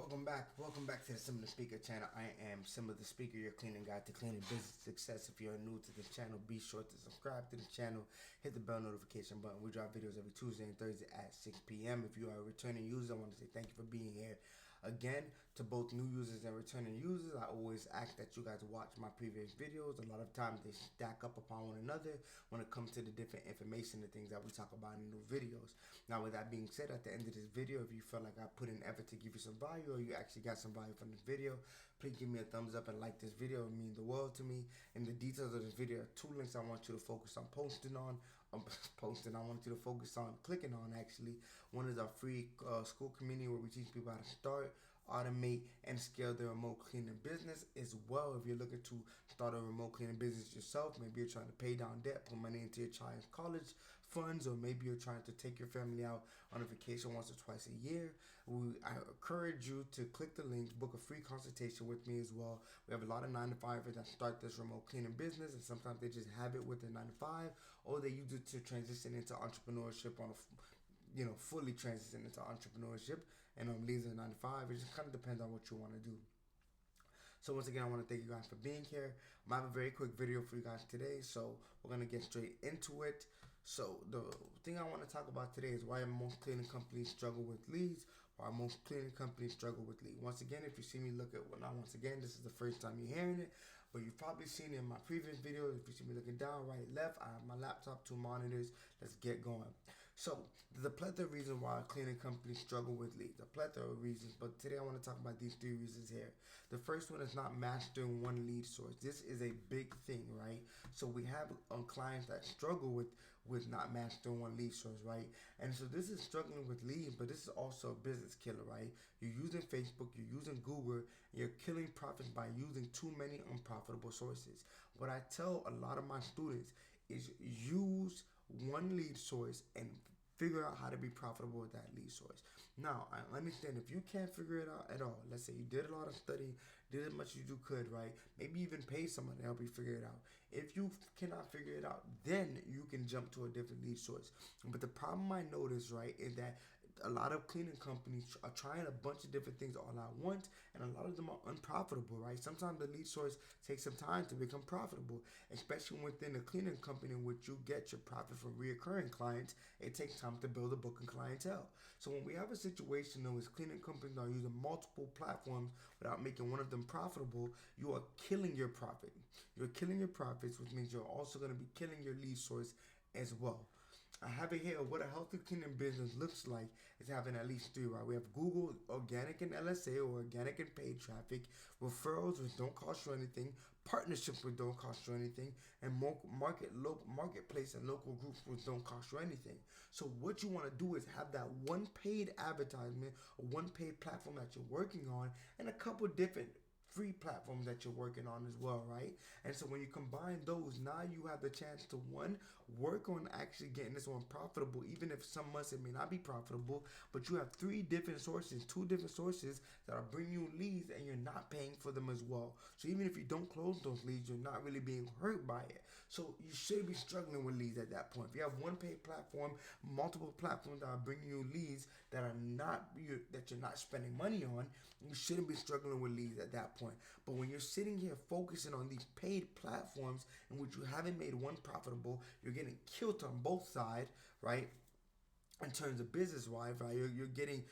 Welcome back to the Sim the Speaker channel. I am Sim the Speaker, your cleaning guide to cleaning business success. If you're new to this channel, be sure to subscribe to the channel, hit the bell notification button. We drop videos every Tuesday and Thursday at 6 p.m. If you are a returning user, I want to say thank you for being here. Again, to both new users and returning users, I always ask that you guys watch my previous videos. A lot of times they stack up upon one another when it comes to the different information and things that we talk about in new videos. Now, with that being said, at the end of this video, if you feel like I put in effort to give you some value or you actually got some value from this video, please give me a thumbs up and like this video. It means the world to me. In the details of this video, two links I want you to focus on posting on. I want you to focus on clicking on actually. One is our free school community where we teach people how to start, automate, and scale their remote cleaning business. As well, if you're looking to start a remote cleaning business yourself, maybe you're trying to pay down debt, put money into your child's college funds, or maybe you're trying to take your family out on a vacation once or twice a year, I encourage you to click the links, book a free consultation with me as well. We have a lot of 9-to-5ers that start this remote cleaning business, and sometimes they just have it with their 9-to-5, or they use it to transition into entrepreneurship on a fully transition into entrepreneurship and leave the 9-to-5. It just kind of depends on what you want to do. So once again, I want to thank you guys for being here. I have a very quick video for you guys today, so we're going to get straight into it. So the thing I want to talk about today is why most cleaning companies struggle with leads, why most cleaning companies struggle with leads. Once again, if you see me look at once again, this is the first time you're hearing it, but you've probably seen it in my previous videos. If you see me looking down, right, left, I have my laptop, 2 monitors. Let's get going. So there's a plethora of reasons why cleaning companies struggle with leads, a plethora of reasons, but today I want to talk about these 3 reasons here. The first one is not mastering one lead source. This is a big thing, right? So we have clients that struggle with not mastering one lead source, right? And so this is struggling with leads, but this is also a business killer, right? You're using Facebook, you're using Google, and you're killing profits by using too many unprofitable sources. What I tell a lot of my students is use one lead source and figure out how to be profitable with that lead source. Now, I understand if you can't figure it out at all, let's say you did a lot of studying, did as much as you could, right? Maybe even pay someone to help you figure it out. If you cannot figure it out, then you can jump to a different lead source. But the problem I notice, right, is that a lot of cleaning companies are trying a bunch of different things all at once, and a lot of them are unprofitable, right? Sometimes the lead source takes some time to become profitable, especially within a cleaning company in which you get your profit from reoccurring clients. It takes time to build a book and clientele. So when we have a situation in which cleaning companies are using multiple platforms without making one of them profitable, you are killing your profit. You're killing your profits, which means you're also going to be killing your lead source as well. I have it here. What a healthy cleaning business looks like is having at least 3, right? We have Google, organic and LSA, or organic and paid traffic, referrals which don't cost you anything, partnerships which don't cost you anything, and marketplace and local groups which don't cost you anything. So what you want to do is have that one paid advertisement or one paid platform that you're working on, and a couple different free platforms that you're working on as well, right? And so when you combine those, now you have the chance to, one, work on actually getting this one profitable, even if some months it may not be profitable, but you have 3 different sources, 2 different sources that are bringing you leads, and you're not paying for them as well. So even if you don't close those leads, you're not really being hurt by it. So you should be struggling with leads at that point. If you have one paid platform, multiple platforms that are bringing you leads that are not that you're not spending money on, you shouldn't be struggling with leads at that point. But when you're sitting here focusing on these paid platforms in which you haven't made one profitable, you're getting killed on both sides, right? In terms of business wise, right, you're getting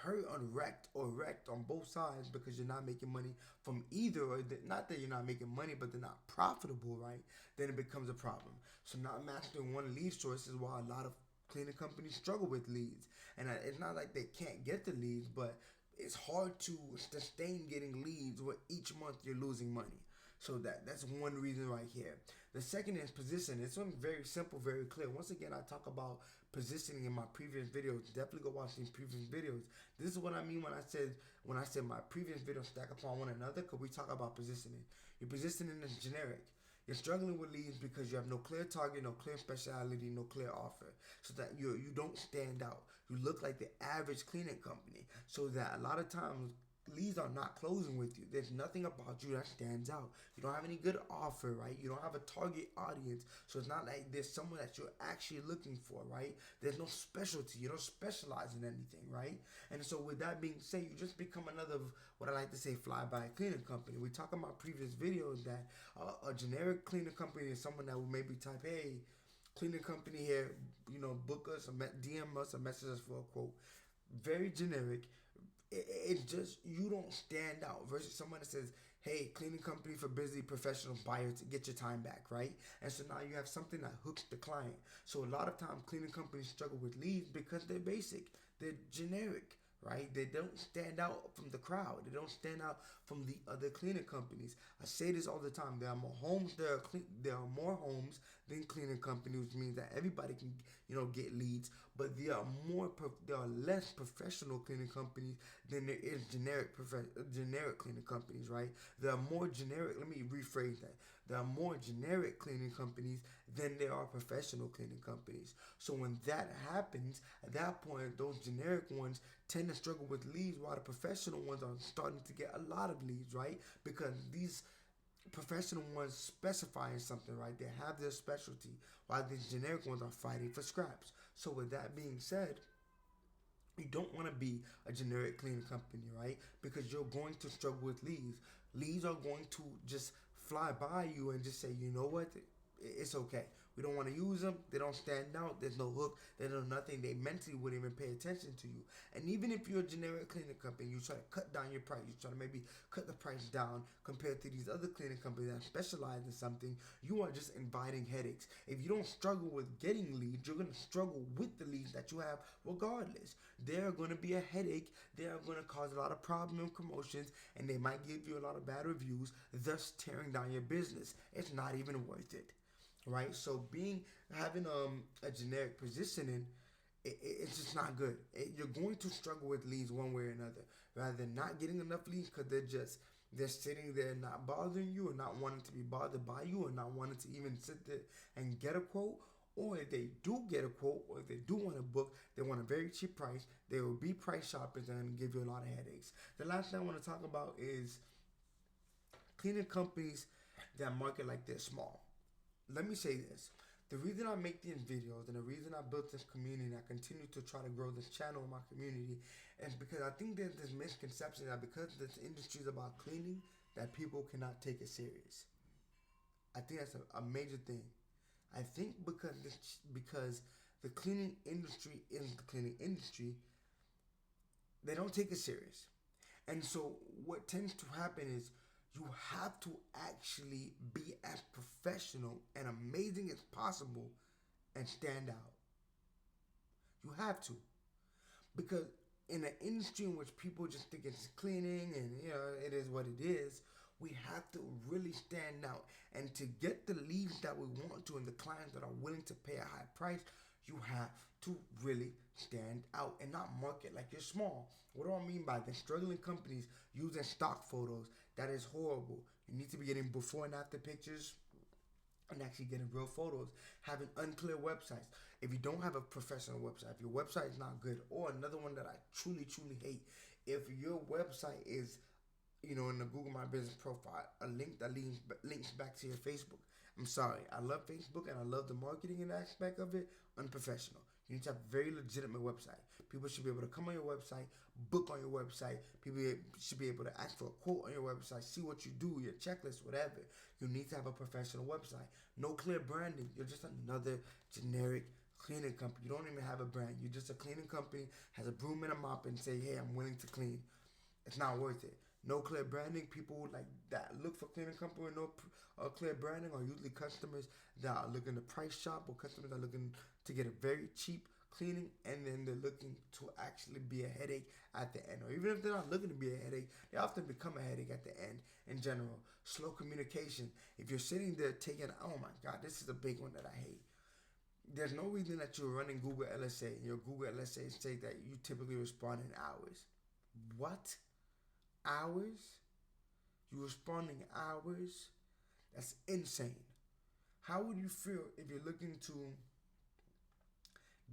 hurt on wrecked on both sides because you're not making money from either, or not that you're not making money, but they're not profitable, right? Then it becomes a problem. So not mastering one lead source is why a lot of cleaning companies struggle with leads, and it's not like they can't get the leads, but it's hard to sustain getting leads where each month you're losing money. So that's one reason right here. The second is position. It's one very simple, very clear. Once again, I talk about positioning in my previous videos. Definitely go watch these previous videos. This is what I mean when I said my previous videos stack upon one another, because we talk about positioning. Your positioning is generic. You're struggling with leads because you have no clear target, no clear specialty, no clear offer. So that you don't stand out. You look like the average cleaning company. So that a lot of times leads are not closing with you. There's nothing about you that stands out. You don't have any good offer, right? You don't have a target audience. So it's not like there's someone that you're actually looking for, right? There's no specialty. You don't specialize in anything, right? And so with that being said, you just become another, what I like to say, fly-by cleaning company. We talk about previous videos that a generic cleaning company is someone that will maybe type, hey, cleaning company here, book us, or DM us, or message us for a quote. Very generic. It's just, you don't stand out versus someone that says, hey, cleaning company for busy professional buyers to get your time back, right? And so now you have something that hooks the client. So a lot of times cleaning companies struggle with leads because they're basic, they're generic, right? They don't stand out from the crowd. They don't stand out from the other cleaning companies. I say this all the time. There are more homes. There are more homes than cleaning companies, which means that everybody can, get leads. But there are less professional cleaning companies than there is generic cleaning companies, right? There are more generic. Let me rephrase that. There are more generic cleaning companies than there are professional cleaning companies. So when that happens, at that point, those generic ones tend to struggle with leads, while the professional ones are starting to get a lot of leads, right? Because these professional ones specify in something, right? They have their specialty, while these generic ones are fighting for scraps. So with that being said, you don't want to be a generic cleaning company, right? Because you're going to struggle with leads. Leads are going to just fly by you and just say, you know what, it's okay. We don't want to use them. They don't stand out. There's no hook. There's no nothing. They mentally wouldn't even pay attention to you. And even if you're a generic cleaning company, you try to cut down your price. You try to maybe cut the price down compared to these other cleaning companies that specialize in something. You are just inviting headaches. If you don't struggle with getting leads, you're going to struggle with the leads that you have regardless. They're going to be a headache. They are going to cause a lot of problem in promotions, and they might give you a lot of bad reviews, thus tearing down your business. It's not even worth it, right? So having a generic positioning, it's just not good. You're going to struggle with leads one way or another, rather than not getting enough leads because they're sitting there not bothering you, or not wanting to be bothered by you, or not wanting to even sit there and get a quote. Or if they do get a quote, or if they do want a book, they want a very cheap price. They will be price shoppers and give you a lot of headaches. The last thing I want to talk about is cleaning companies that market like they're small. Let me say this. The reason I make these videos and the reason I built this community and I continue to try to grow this channel in my community is because I think there's this misconception that because this industry is about cleaning, that people cannot take it serious. I think that's a major thing. I think because the cleaning industry is the cleaning industry, they don't take it serious. And so what tends to happen is you have to actually be as professional and amazing as possible and stand out. You have to. Because in an industry in which people just think it's cleaning and it is what it is, we have to really stand out. And to get the leads that we want to and the clients that are willing to pay a high price, you have to really stand out and not market like you're small. What do I mean by this? Struggling companies using stock photos. That is horrible. You need to be getting before and after pictures and actually getting real photos. Having unclear websites. If you don't have a professional website, if your website is not good, or another one that I truly, truly hate, if your website is, in the Google My Business profile, a link that links back to your Facebook. I'm sorry. I love Facebook and I love the marketing and aspect of it. Unprofessional. You need to have a very legitimate website. People should be able to come on your website, book on your website. People should be able to ask for a quote on your website, see what you do, your checklist, whatever. You need to have a professional website. No clear branding. You're just another generic cleaning company. You don't even have a brand. You're just a cleaning company, has a broom and a mop, and say, hey, I'm willing to clean. It's not worth it. No clear branding. People like that look for cleaning company with no clear branding are usually customers that are looking to price shop, or customers that are looking to get a very cheap cleaning, and then they're looking to actually be a headache at the end. Or even if they're not looking to be a headache, they often become a headache at the end in general. Slow communication. If you're sitting there taking, oh my God, this is a big one that I hate. There's no reason that you're running Google LSA and your Google LSA say that you typically respond in hours. What? Hours? You respond in hours? That's insane. How would you feel if you're looking to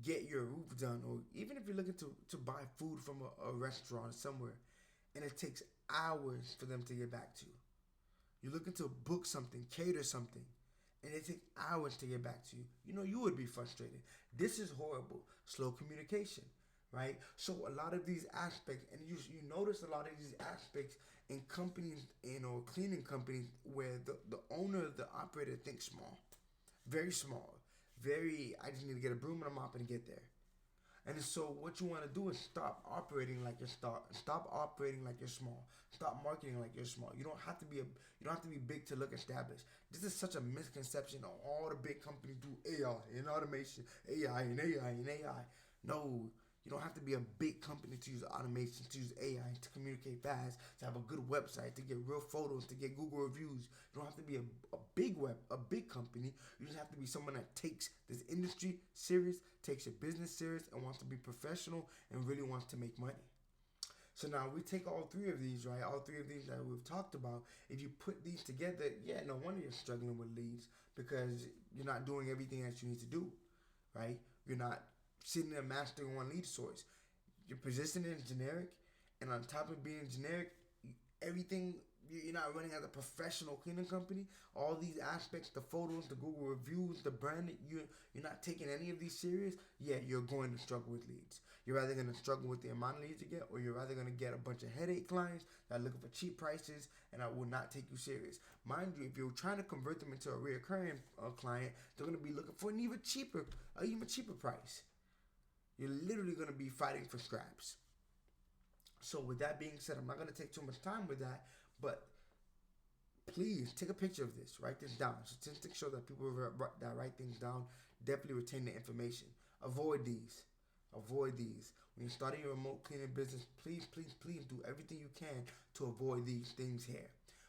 get your roof done, or even if you're looking to buy food from a restaurant somewhere, and it takes hours for them to get back to you. You're looking to book something, cater something, and it takes hours to get back to you. You know, you would be frustrated. This is horrible. Slow communication, right? So a lot of these aspects, and you notice a lot of these aspects in companies, or cleaning companies, where the owner, the operator thinks small, very small, very. I just need to get a broom and a mop and get there. And so what you want to do is stop operating like you're stop operating like you're small. Stop marketing like you're small. You don't have to be big to look established. This is such a misconception. All the big companies do AI and automation, AI and AI and AI. No, you don't have to be a big company to use automation, to use AI, to communicate fast, to have a good website, to get real photos, to get Google reviews. You don't have to be a big company. You just have to be someone that takes this industry serious, takes your business serious, and wants to be professional and really wants to make money. So now we take all three of these, right? All three of these that we've talked about. If you put these together, yeah, no wonder you're struggling with leads, because you're not doing everything that you need to do, right? You're not sitting there mastering one lead source. You're positioning it generic, and on top of being generic, everything, you're not running as a professional cleaning company. All these aspects, the photos, the Google reviews, the branding, you're not taking any of these serious. Yeah, you're going to struggle with leads. You're either going to struggle with the amount of leads you get, or you're either going to get a bunch of headache clients that are looking for cheap prices and that will not take you serious. Mind you, if you're trying to convert them into a reoccurring client, they're going to be looking for an even cheaper price. You're literally going to be fighting for scraps. So with that being said, I'm not going to take too much time with that, but please take a picture of this. Write this down. Statistics show that people that write things down definitely retain the information. Avoid these. Avoid these. When you're starting your remote cleaning business, please, please, please do everything you can to avoid these things here.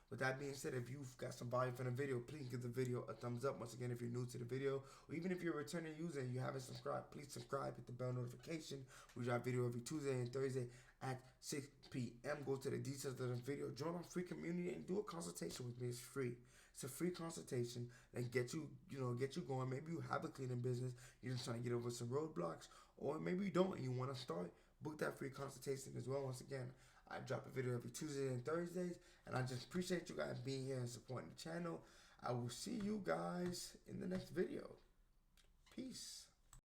With that being said, if you've got some value from the video, please give the video a thumbs up. Once again, if you're new to the video, or even if you're a returning user and you haven't subscribed, please subscribe, hit the bell notification. We drop video every Tuesday and Thursday at 6 p.m. Go to the details of the video, join our free community, and do a consultation with me. It's free. It's a free consultation and get you going. Maybe you have a cleaning business, you're just trying to get over some roadblocks, or maybe you don't and you want to start. Book that free consultation as well. Once again, I drop a video every Tuesday and Thursdays, and I just appreciate you guys being here and supporting the channel. I will see you guys in the next video. Peace.